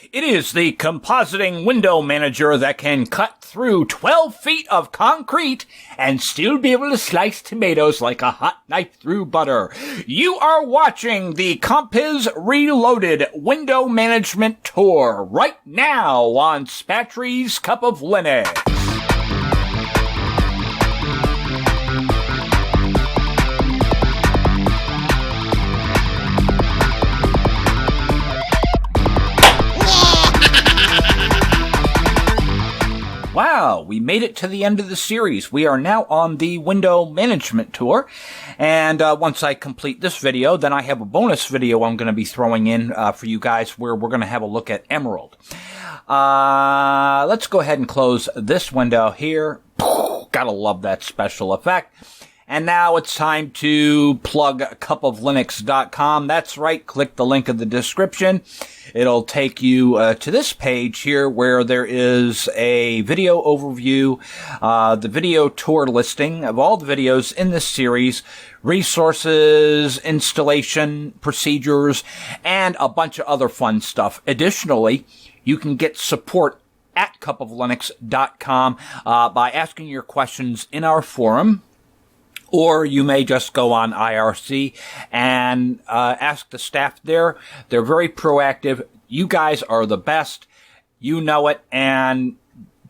It is the compositing window manager that can cut through 12 feet of concrete and still be able to slice tomatoes like a hot knife through butter. You are watching the Compiz Reloaded Window Management Tour right now on Spatry's Cup of Linux. Wow, we made it to the end of the series. We are now on the window management tour. And once I complete this video, then I have a bonus video I'm going to be throwing in for you guys where we're going to have a look at Emerald. Let's go ahead and close this window here. Gotta love that special effect. And now it's time to plug cupoflinux.com. That's right, click the link in the description. It'll take you to this page here where there is a video overview, the video tour listing of all the videos in this series, resources, installation, procedures, and a bunch of other fun stuff. Additionally, you can get support at cupoflinux.com by asking your questions in our forum. Or you may just go on IRC and ask the staff there. They're very proactive. You guys are the best. You know it. And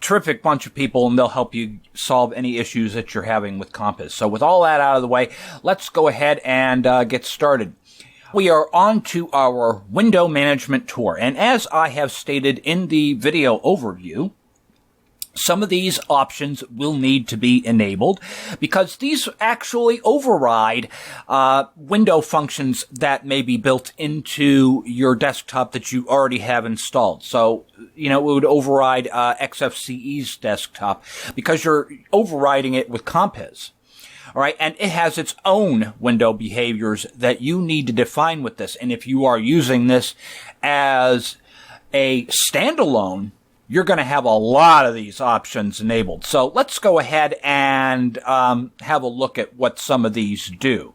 terrific bunch of people, and they'll help you solve any issues that you're having with Compiz. So with all that out of the way, let's go ahead and get started. We are on to our window management tour. And as I have stated in the video overview, some of these options will need to be enabled because these actually override window functions that may be built into your desktop that you already have installed. So, you know, it would override XFCE's desktop because you're overriding it with Compiz. All right, and it has its own window behaviors that you need to define with this. And if you are using this as a standalone, you're going to have a lot of these options enabled. So let's go ahead and have a look at what some of these do.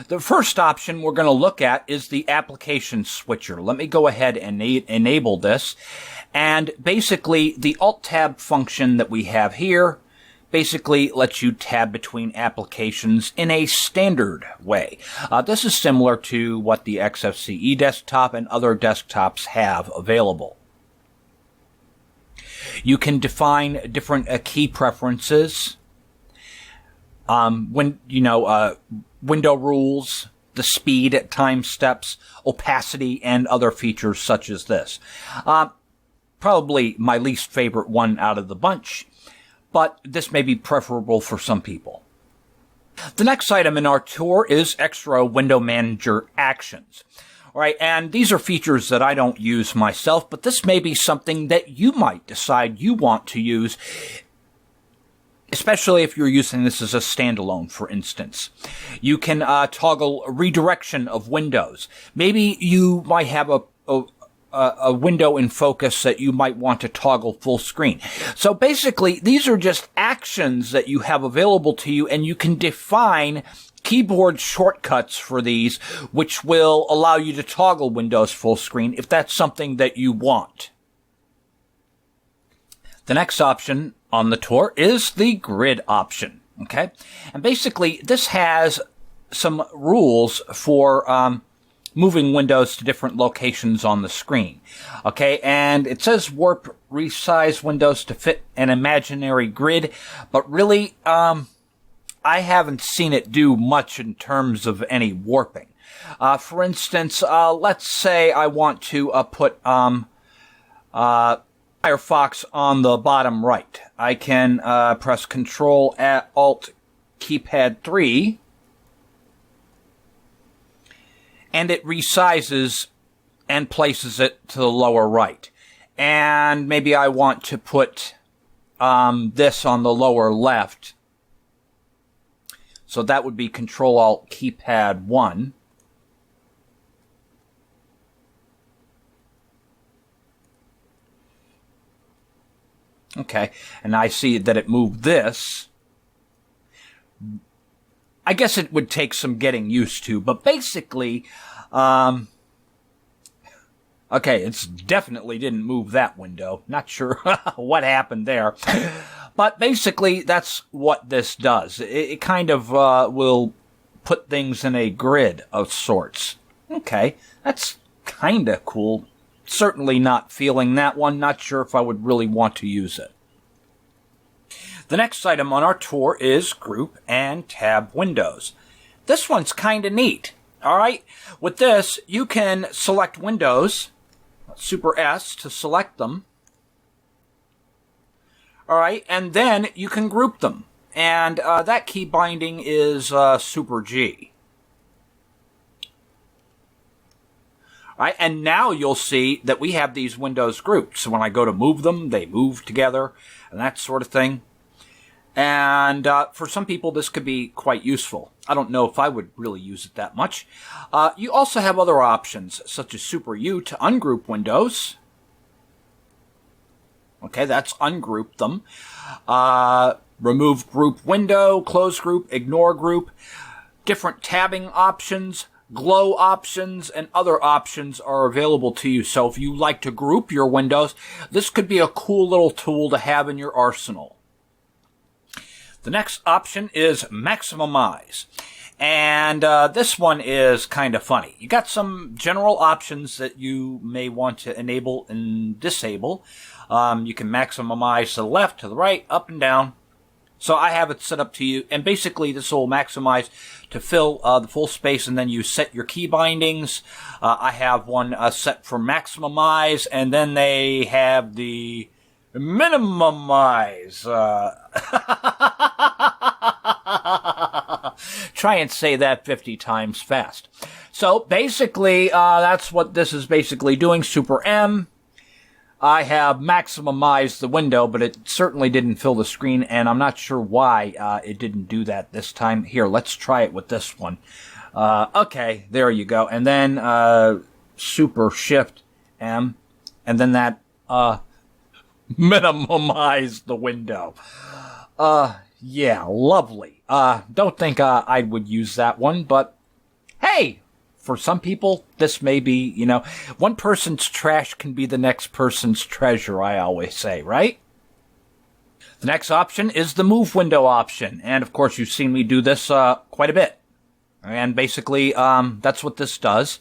The first option we're going to look at is the application switcher. Let me go ahead and enable this. And basically, the Alt-Tab function that we have here basically lets you tab between applications in a standard way. This is similar to what the XFCE desktop and other desktops have available. You can define different key preferences, window rules, the speed, time steps, opacity, and other features such as this. Probably my least favorite one out of the bunch, but this may be preferable for some people. The next item in our tour is extra window manager actions. All right, and these are features that I don't use myself, but this may be something that you might decide you want to use, especially if you're using this as a standalone, for instance. You can toggle redirection of windows. Maybe you might have a window in focus that you might want to toggle full screen. So basically, these are just actions that you have available to you, and you can define keyboard shortcuts for these, which will allow you to toggle Windows full screen if that's something that you want. The next option on the tour is the grid option. Okay, and basically this has some rules for moving windows to different locations on the screen. Okay, and it says warp resize windows to fit an imaginary grid, but really, I haven't seen it do much in terms of any warping. For instance, let's say I want to put Firefox on the bottom right. I can press Control Alt keypad 3, and it resizes and places it to the lower right. And maybe I want to put this on the lower left. So that would be Control Alt keypad 1. Okay, and I see that it moved this. I guess it would take some getting used to, but basically, Okay, it's definitely didn't move that window. Not sure what happened there. But basically, that's what this does. It kind of will put things in a grid of sorts. Okay, that's kind of cool. Certainly not feeling that one. Not sure if I would really want to use it. The next item on our tour is Group and Tab Windows. This one's kind of neat. All right, with this, you can select windows, Super S to select them. All right, and then you can group them. And that key binding is Super G. All right, and now you'll see that we have these windows grouped. So when I go to move them, they move together and that sort of thing. And for some people, this could be quite useful. I don't know if I would really use it that much. You also have other options, such as Super U to ungroup windows. Okay, that's ungroup them. Remove group window, close group, ignore group. Different tabbing options, glow options, and other options are available to you. So if you like to group your windows, this could be a cool little tool to have in your arsenal. The next option is Maximize. And this one is kind of funny. You got some general options that you may want to enable and disable. You can maximize to the left, to the right, up and down. So I have it set up to you. And basically this will maximize to fill the full space, and then you set your key bindings. I have one set for Maximize, and then they have the Minimize. Try and say that 50 times fast. So basically, that's what this is basically doing. Super M. I have maximized the window, but it certainly didn't fill the screen, and I'm not sure why it didn't do that this time. Here, let's try it with this one. Okay, there you go. And then Super Shift M, and then that minimize the window. Yeah, lovely. Don't think I would use that one, but hey, for some people, this may be, one person's trash can be the next person's treasure, I always say, right? The next option is the move window option. And of course, you've seen me do this quite a bit. And basically, that's what this does.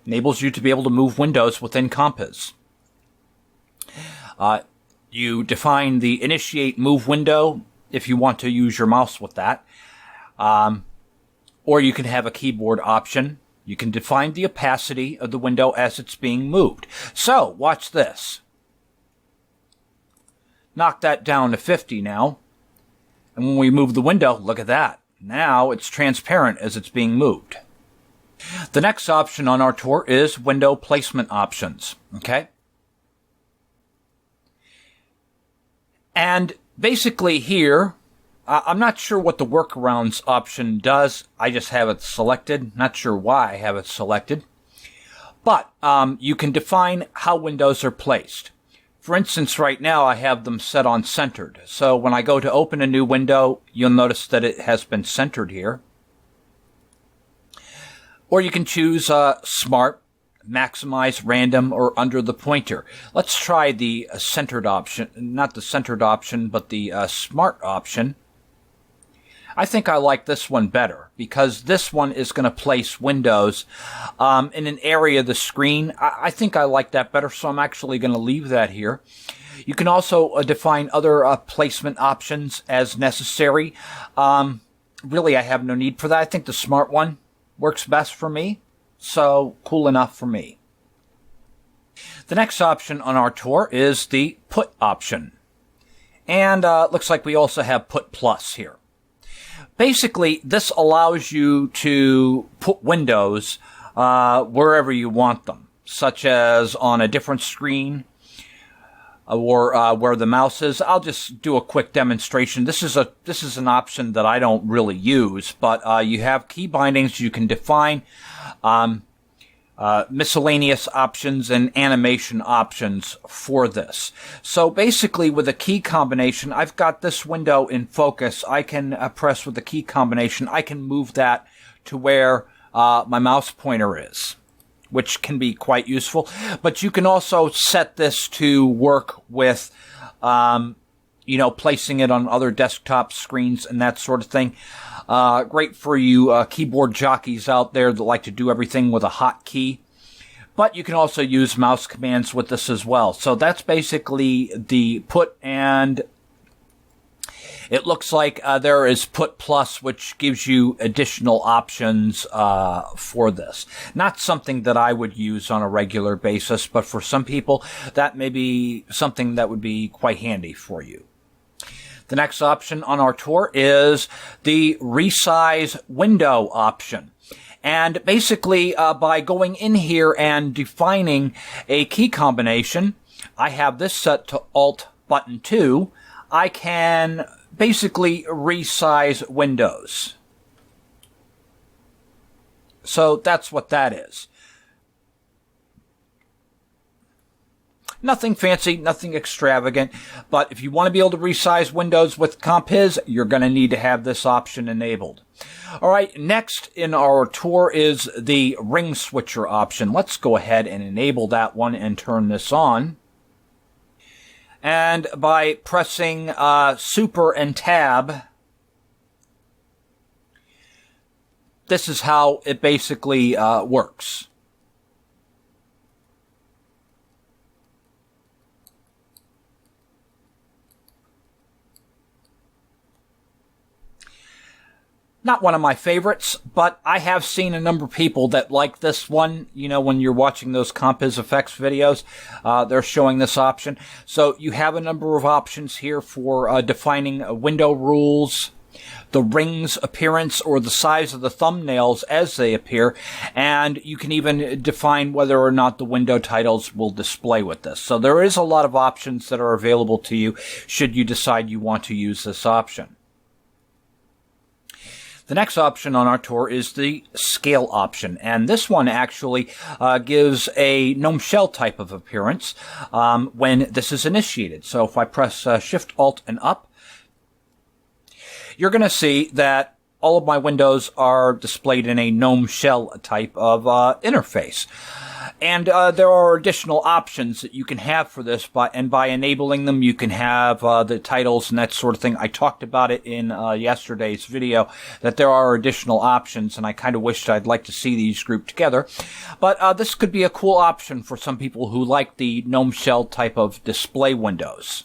Enables you to be able to move windows within Compiz. You define the initiate move window if you want to use your mouse with that. Or you can have a keyboard option. You can define the opacity of the window as it's being moved. So, watch this. Knock that down to 50 now. And when we move the window, look at that. Now it's transparent as it's being moved. The next option on our tour is window placement options. Okay? And basically here, I'm not sure what the workarounds option does. I just have it selected. Not sure why I have it selected. But you can define how windows are placed. For instance, right now I have them set on centered. So when I go to open a new window, you'll notice that it has been centered here. Or you can choose Smart, Maximize, Random, or Under the Pointer. Let's try the centered option. Not the centered option, but the Smart option. I think I like this one better because this one is going to place windows in an area of the screen. I think I like that better, so I'm actually going to leave that here. You can also define other placement options as necessary. Really, I have no need for that. I think the Smart one works best for me, so cool enough for me. The next option on our tour is the Put option. And looks like we also have Put Plus here. Basically, this allows you to put windows wherever you want them, such as on a different screen or where the mouse is. I'll just do a quick demonstration. This is an option that I don't really use, but you have key bindings you can define, miscellaneous options and animation options for this. So basically with a key combination, I've got this window in focus. I can press with the key combination. I can move that to where my mouse pointer is. which can be quite useful. But you can also set this to work with, placing it on other desktop screens and that sort of thing. Great for you keyboard jockeys out there that like to do everything with a hotkey. But you can also use mouse commands with this as well. So that's basically the put, and it looks like there is put plus, which gives you additional options for this. Not something that I would use on a regular basis, but for some people, that may be something that would be quite handy for you. The next option on our tour is the Resize window option. And basically, by going in here and defining a key combination, I have this set to Alt button 2, I can basically resize windows. So that's what that is. Nothing fancy, nothing extravagant, but if you want to be able to resize windows with Compiz, you're going to need to have this option enabled. All right, next in our tour is the ring switcher option. Let's go ahead and enable that one and turn this on. And by pressing Super and Tab, this is how it basically works. Not one of my favorites, but I have seen a number of people that like this one. You know, when you're watching those Compiz effects videos, they're showing this option. So you have a number of options here for defining window rules, the ring's appearance or the size of the thumbnails as they appear, and you can even define whether or not the window titles will display with this. So there is a lot of options that are available to you should you decide you want to use this option. The next option on our tour is the scale option, and this one actually gives a gnome shell type of appearance when this is initiated. So if I press Shift, Alt, and up, you're going to see that all of my windows are displayed in a gnome shell type of interface. And there are additional options that you can have for this, and by enabling them, you can have the titles and that sort of thing. I talked about it in yesterday's video, that there are additional options, and I kind of wished I'd like to see these grouped together. But this could be a cool option for some people who like the gnome shell type of display windows.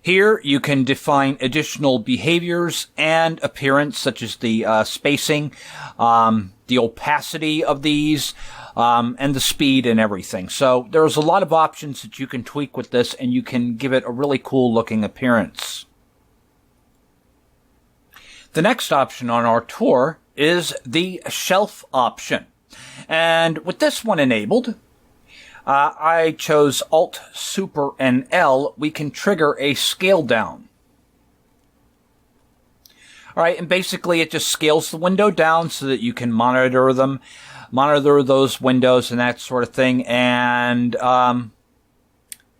Here, you can define additional behaviors and appearance, such as the spacing, the opacity of these, and the speed and everything. So there's a lot of options that you can tweak with this, and you can give it a really cool looking appearance. The next option on our tour is the shelf option. And with this one enabled, I chose Alt, Super, and L. We can trigger a scale down. All right, and basically it just scales the window down so that you can monitor those windows and that sort of thing. And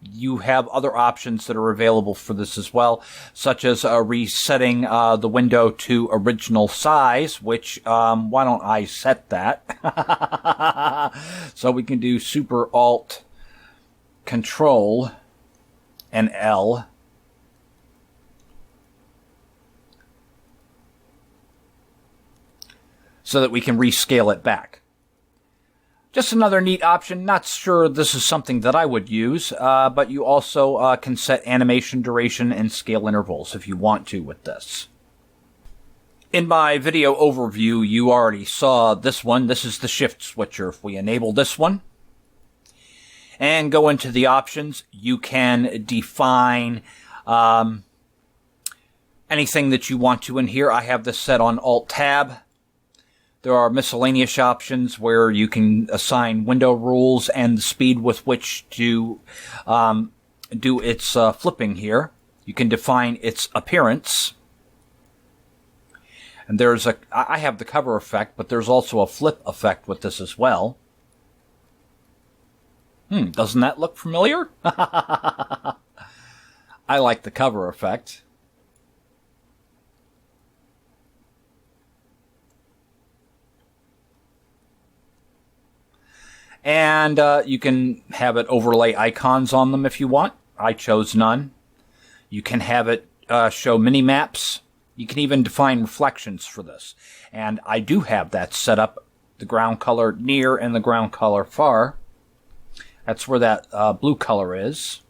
you have other options that are available for this as well, such as resetting the window to original size, which, why don't I set that? So we can do Super, Alt, Control, and L. So that we can rescale it back. Just another neat option. Not sure this is something that I would use, but you also can set animation duration and scale intervals if you want to with this. In my video overview, you already saw this one. This is the shift switcher. If we enable this one and go into the options, you can define anything that you want to in here. I have this set on Alt-Tab. There are miscellaneous options where you can assign window rules and the speed with which to do its flipping here. You can define its appearance. And I have the cover effect, but there's also a flip effect with this as well. Doesn't that look familiar? I like the cover effect. And you can have it overlay icons on them if you want. I chose none. You can have it show mini maps. You can even define reflections for this. And I do have that set up, the ground color near and the ground color far. That's where that blue color is.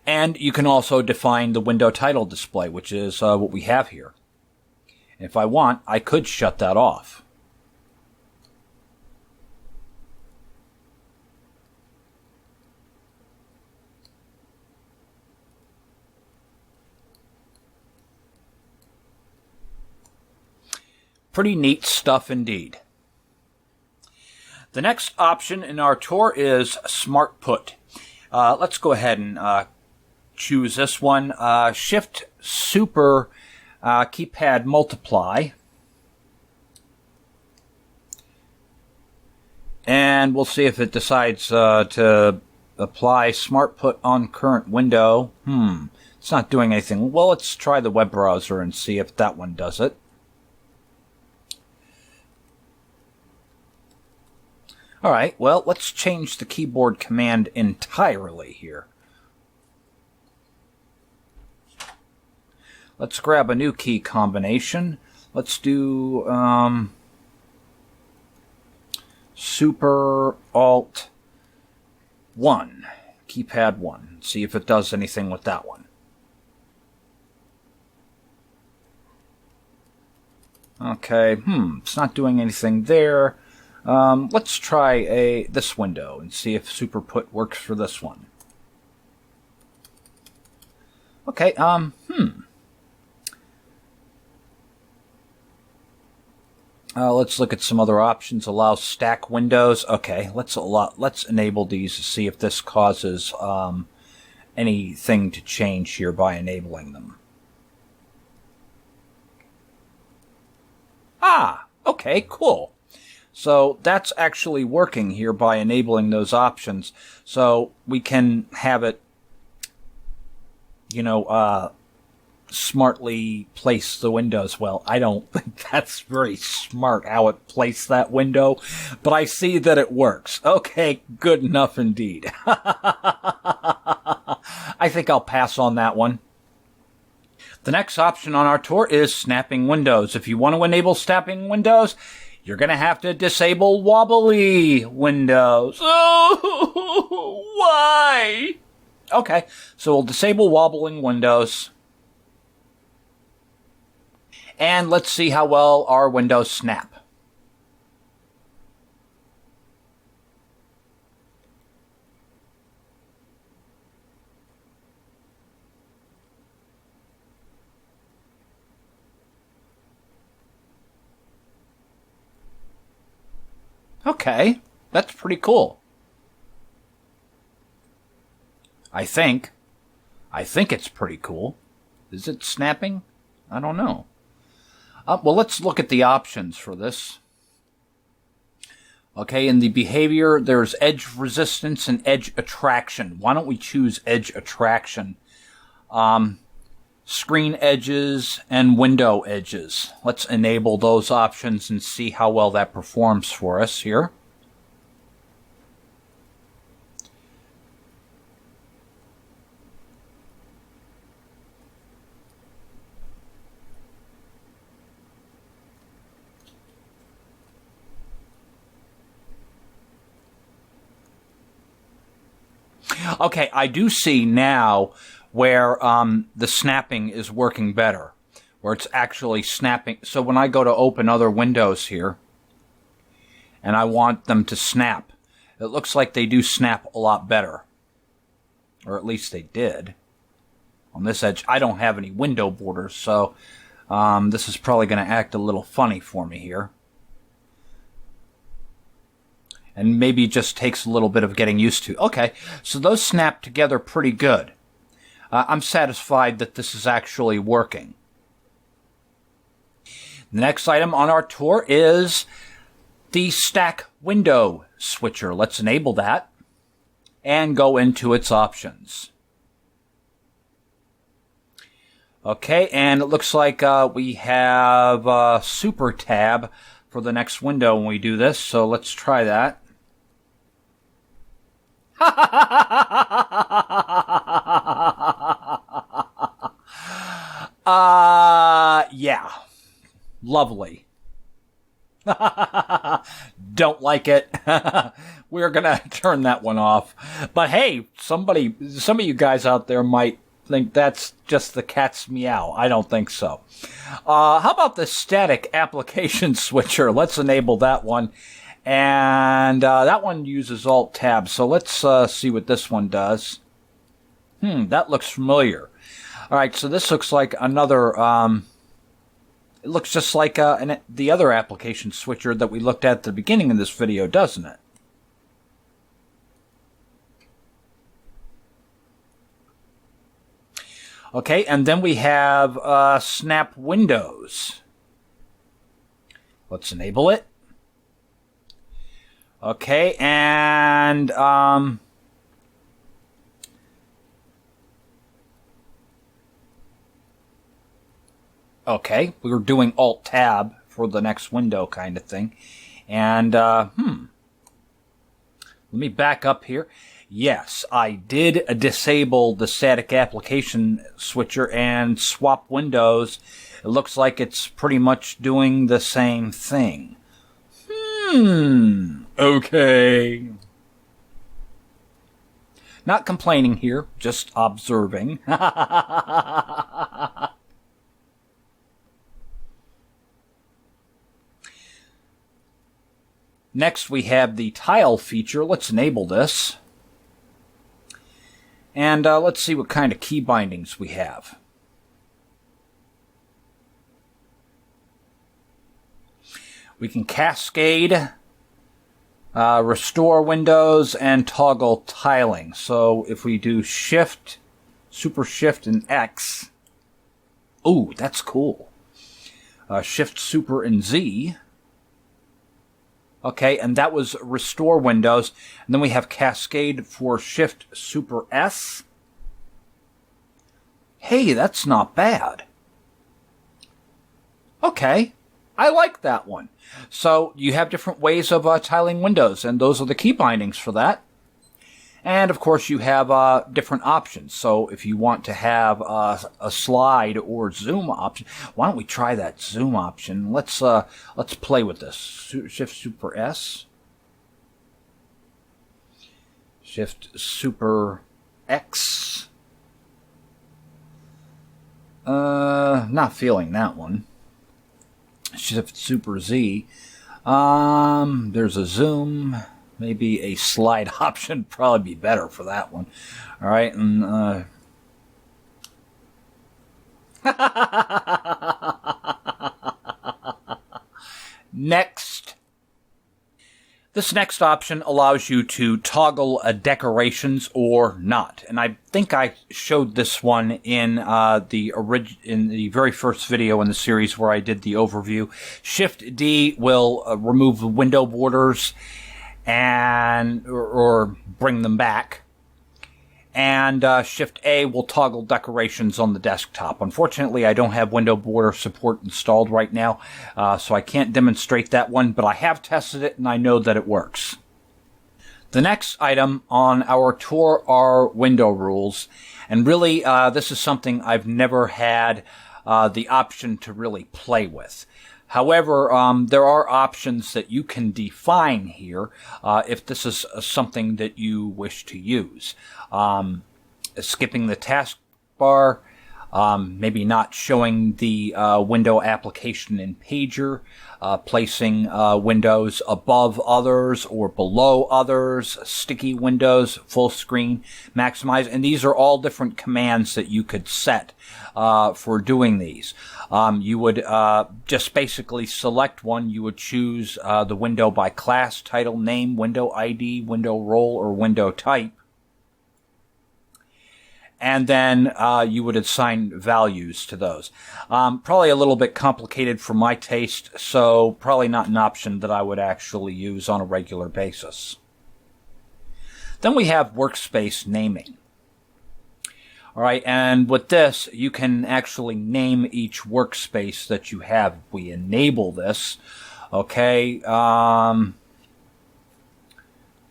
And you can also define the window title display, which is what we have here. If I want, I could shut that off. Pretty neat stuff indeed. The next option in our tour is Smart Put. Let's go ahead and choose this one. Shift Super Keypad Multiply. And we'll see if it decides to apply Smart Put on current window. It's not doing anything. Well, let's try the web browser and see if that one does it. All right, well, let's change the keyboard command entirely here. Let's grab a new key combination. Let's do Super Alt 1, keypad 1. See if it does anything with that one. Okay, it's not doing anything there. Let's try this window and see if Super Put works for this one. Okay, let's look at some other options. Allow stack windows. Okay, let's enable these to see if this causes anything to change here by enabling them. Okay, cool. So that's actually working here by enabling those options. So we can have it, smartly place the windows. Well, I don't think that's very smart how it placed that window, but I see that it works. Okay, good enough indeed. I think I'll pass on that one. The next option on our tour is snapping windows. If you want to enable snapping windows, you're going to have to disable wobbly windows. Oh, why? Okay, so we'll disable wobbling windows. And let's see how well our windows snap. Okay, that's pretty cool. I think it's pretty cool. Is it snapping? I don't know. Well, let's look at the options for this. Okay, in the behavior, there's edge resistance and edge attraction. Why don't we choose edge attraction? Screen edges and window edges. Let's enable those options and see how well that performs for us here. Okay, I do see now where the snapping is working better, where it's actually snapping. So when I go to open other windows here, and I want them to snap, it looks like they do snap a lot better. Or at least they did. On this edge, I don't have any window borders, so this is probably going to act a little funny for me here. And maybe it just takes a little bit of getting used to. Okay, so those snap together pretty good. I'm satisfied that this is actually working. The next item on our tour is the stack window switcher. Let's enable that and go into its options. Okay, and it looks like we have a super tab for the next window when we do this, so let's try that. Yeah. Lovely. Don't like it. We're gonna turn that one off. But hey, some of you guys out there might think that's just the cat's meow. I don't think so. How about the static application switcher? Let's enable that one. And that one uses Alt-Tab. So let's see what this one does. That looks familiar. All right, so this looks like another... it looks just like the other application switcher that we looked at the beginning of this video, doesn't it? Okay, and then we have Snap Windows. Let's enable it. Okay, and okay, we were doing Alt-Tab for the next window kind of thing. And, let me back up here. Yes, I did disable the static application switcher and swap windows. It looks like it's pretty much doing the same thing. Okay. Not complaining here, just observing. Next, we have the tile feature. Let's enable this. And let's see what kind of key bindings we have. We can cascade, restore windows, and toggle tiling. So if we do Shift, Super Shift, and X. Ooh, that's cool. Shift, Super, and Z. Okay, and that was restore windows. And then we have cascade for Shift Super S. Hey, that's not bad. Okay, I like that one. So you have different ways of tiling windows, and those are the key bindings for that. And of course, you have different options. So if you want to have a slide or zoom option, why don't we try that zoom option? Let's play with this. Shift Super S, Shift Super X. Not feeling that one. Shift Super Z. There's a zoom. Maybe a slide option would probably be better for that one. All right, and next. This next option allows you to toggle decorations or not, and I think I showed this one in the very first video in the series where I did the overview. Shift D will remove the window borders and or bring them back, and Shift A will toggle decorations on the desktop. Unfortunately, I don't have window border support installed right now, so I can't demonstrate that one, but I have tested it and I know that it works. The next item on our tour are window rules, and really this is something I've never had the option to really play with. However, there are options that you can define here if this is something that you wish to use. Skipping the taskbar, maybe not showing the window application in Pager, placing windows above others or below others, sticky windows, full screen, maximize, and these are all different commands that you could set for doing these. You would just basically select one. You would choose the window by class, title, name, window ID, window role, or window type. And then you would assign values to those. Probably a little bit complicated for my taste, so probably not an option that I would actually use on a regular basis. Then we have Workspace Naming. All right, and with this, you can actually name each workspace that you have. If we enable this, Okay,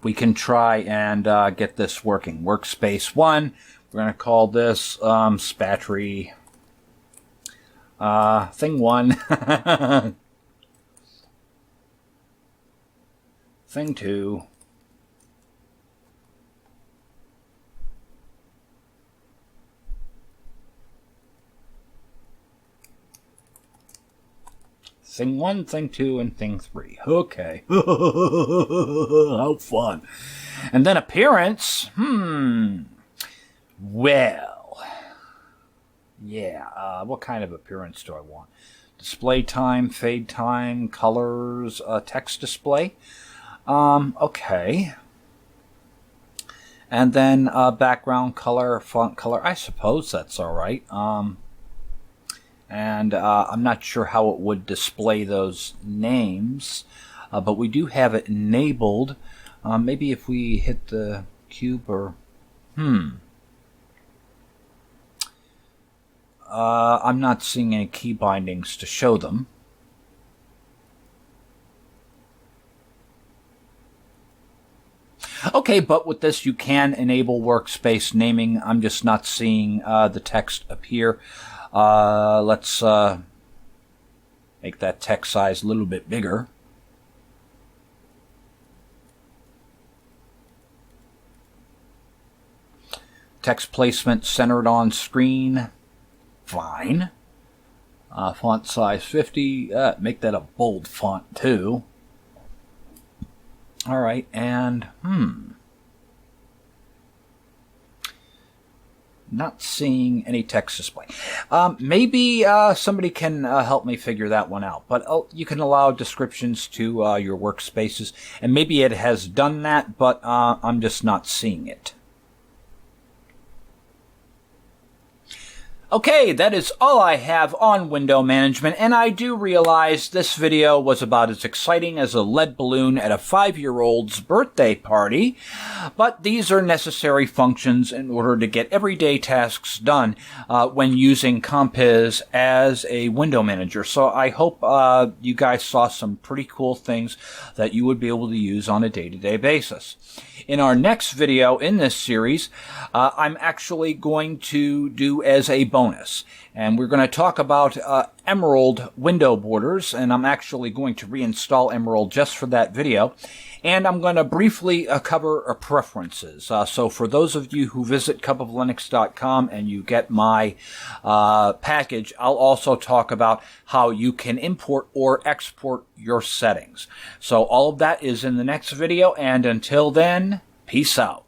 we can try and get this working. Workspace 1, we're going to call this Spatry thing 1, thing 2, thing 1, thing 2, and thing 3. Okay. How fun. And then appearance. Well. Yeah. What kind of appearance do I want? Display time, fade time, colors, text display. Okay. And then background color, font color. I suppose that's all right. And I'm not sure how it would display those names, but we do have it enabled. Maybe if we hit the cube or... I'm not seeing any key bindings to show them. Okay, but with this you can enable workspace naming. I'm just not seeing the text appear. Let's make that text size a little bit bigger. Text placement centered on screen. Fine. Font size 50. Make that a bold font too. All right, and not seeing any text display. Maybe somebody can help me figure that one out. But you can allow descriptions to your workspaces, and maybe it has done that, but I'm just not seeing it. Okay, that is all I have on window management, and I do realize this video was about as exciting as a lead balloon at a 5-year-old's birthday party, but these are necessary functions in order to get everyday tasks done when using Compiz as a window manager. So I hope you guys saw some pretty cool things that you would be able to use on a day-to-day basis. In our next video in this series, I'm actually going to do as a bonus. And we're going to talk about Emerald window borders, and I'm actually going to reinstall Emerald just for that video. And I'm going to briefly cover preferences. So for those of you who visit cupoflinux.com and you get my package, I'll also talk about how you can import or export your settings. So all of that is in the next video, and until then, peace out.